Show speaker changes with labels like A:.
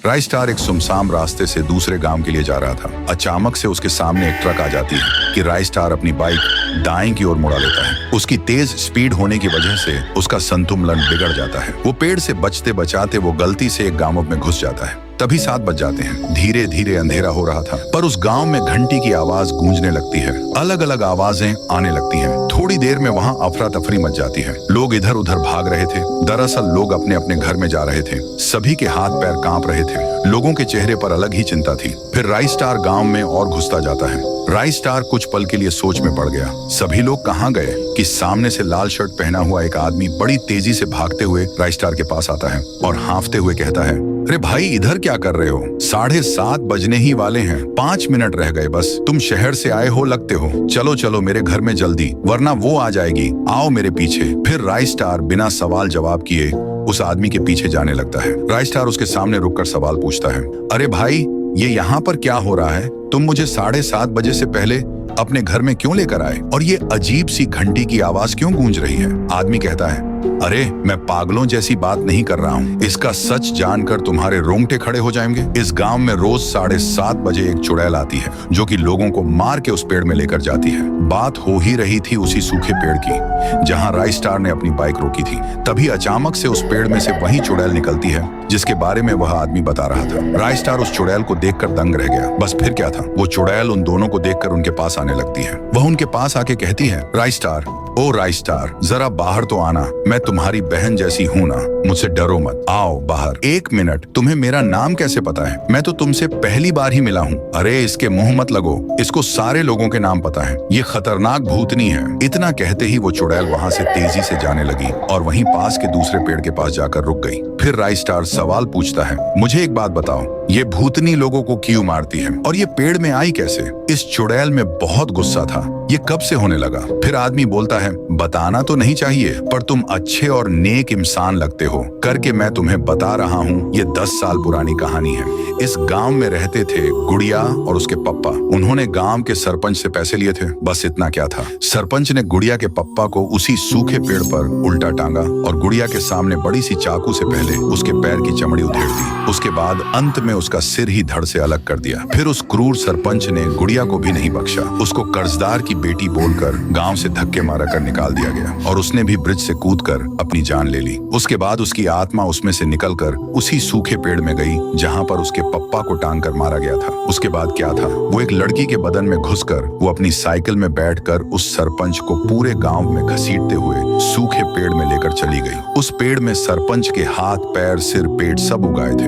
A: Rice star एक सुनसान रास्ते से दूसरे गांव के लिए जा रहा था। अचानक से उसके सामने एक ट्रक आ जाती है कि राइस स्टार अपनी बाइक दाएं की ओर मुड़ा लेता है। उसकी तेज स्पीड होने की वजह से उसका संतुलन बिगड़ जाता है। वो पेड़ से बचते बचाते वो गलती से एक गांव में घुस जाता है। तभी 7 बज जाते हैं। धीरे धीरे अंधेरा हो रहा था, पर उस गांव में घंटी की आवाज गूंजने लगती है। अलग अलग आवाजें आने लगती हैं। थोड़ी देर में वहां अफरा तफरी मच जाती है। लोग इधर उधर भाग रहे थे। दरअसल लोग अपने अपने घर में जा रहे थे। सभी के हाथ पैर कांप रहे थे। लोगों के चेहरे पर अलग ही चिंता थी। फिर राइस स्टार गांव में और घुसता जाता है। राइस स्टार कुछ पल के लिए सोच में पड़ गया। सभी लोग कहाँ गए कि सामने से लाल शर्ट पहना हुआ एक आदमी बड़ी तेजी से भागते हुए राइस स्टार के पास आता है और हांफते हुए कहता है, अरे भाई, इधर क्या कर रहे हो? 7:30 बजने ही वाले हैं। 5 मिनट रह गए बस। तुम शहर से आए हो लगते हो। चलो चलो मेरे घर में जल्दी, वरना वो आ जाएगी। आओ मेरे पीछे। फिर राइस स्टार बिना सवाल जवाब किए उस आदमी के पीछे जाने लगता है। राइस स्टार उसके सामने रुककर सवाल पूछता है, अरे भाई, ये यहाँ पर क्या हो रहा है? तुम मुझे 7:30 बजे से पहले अपने घर में क्यों लेकर आए? और ये अजीब सी घंटी की आवाज क्यों गूंज रही है? आदमी कहता है, अरे मैं पागलों जैसी बात नहीं कर रहा हूँ। इसका सच जानकर तुम्हारे रोंगटे खड़े हो जाएंगे। इस गांव में रोज 7:30 बजे एक चुड़ैल आती है जो कि लोगों को मार के उस पेड़ में लेकर जाती है। बात हो ही रही थी उसी सूखे पेड़ की जहाँ राइस स्टार ने अपनी बाइक रोकी थी। तभी अचानक से उस पेड़ में से वही चुड़ैल निकलती है जिसके बारे में वह आदमी बता रहा था। राइस स्टार उस चुड़ैल को देखकर दंग रह गया। बस फिर क्या था, वो चुड़ैल उन दोनों को देखकर उनके पास आने लगती है। वह उनके पास आके कहती है, राइस स्टार, ओ राइस स्टार, जरा बाहर तो आना। मैं तुम्हारी बहन जैसी हूँ ना, मुझसे डरो मत। आओ बाहर। 1 मिनट, तुम्हें मेरा नाम कैसे पता है? मैं तो तुमसे पहली बार ही मिला हूँ। अरे इसके मुंह मत लगो, इसको सारे लोगों के नाम पता है। ये खतरनाक भूतनी है। इतना कहते ही वो चुड़ैल वहाँ से तेजी से जाने लगी और वहीं पास के दूसरे पेड़ के पास जाकर रुक गई। फिर राइस स्टार सवाल पूछता है, मुझे एक बात बताओ, ये भूतनी लोगों को क्यों मारती है और ये पेड़ में आई कैसे? इस चुड़ैल में बहुत गुस्सा था। ये कब से होने लगा? फिर आदमी बोलता है, बताना तो नहीं चाहिए, पर तुम अच्छे और नेक इंसान लगते हो करके मैं तुम्हें बता रहा हूँ। ये 10 साल पुरानी कहानी है। इस गांव में रहते थे गुड़िया और उसके पप्पा। उन्होंने गांव के सरपंच से पैसे लिए थे। बस इतना क्या था, सरपंच ने गुड़िया के पप्पा को उसी सूखे पेड़ पर उल्टा टांगा और गुड़िया के सामने बड़ी सी चाकू से पहले उसके पैर की चमड़ी उधेड़ दी। उसके बाद अंत में उसका सिर ही धड़ से अलग कर दिया। फिर उस क्रूर सरपंच ने गुड़िया को भी नहीं बख्शा। उसको कर्जदार की बेटी बोलकर गांव से धक्के मारा कर निकाल दिया गया और उसने भी ब्रिज से कूदकर अपनी जान ले ली। उसके बाद उसकी आत्मा उसमें से निकलकर उसी सूखे पेड़ में गई जहां पर उसके पप्पा को टांग कर मारा गया था। उसके बाद क्या था, वो एक लड़की के बदन में घुसकर वो अपनी साइकिल में बैठकर उस सरपंच को पूरे गांव में घसीटते हुए सूखे पेड़ में लेकर चली गई। उस पेड़ में सरपंच के हाथ, पैर, सिर, पेट सब उगाए थे।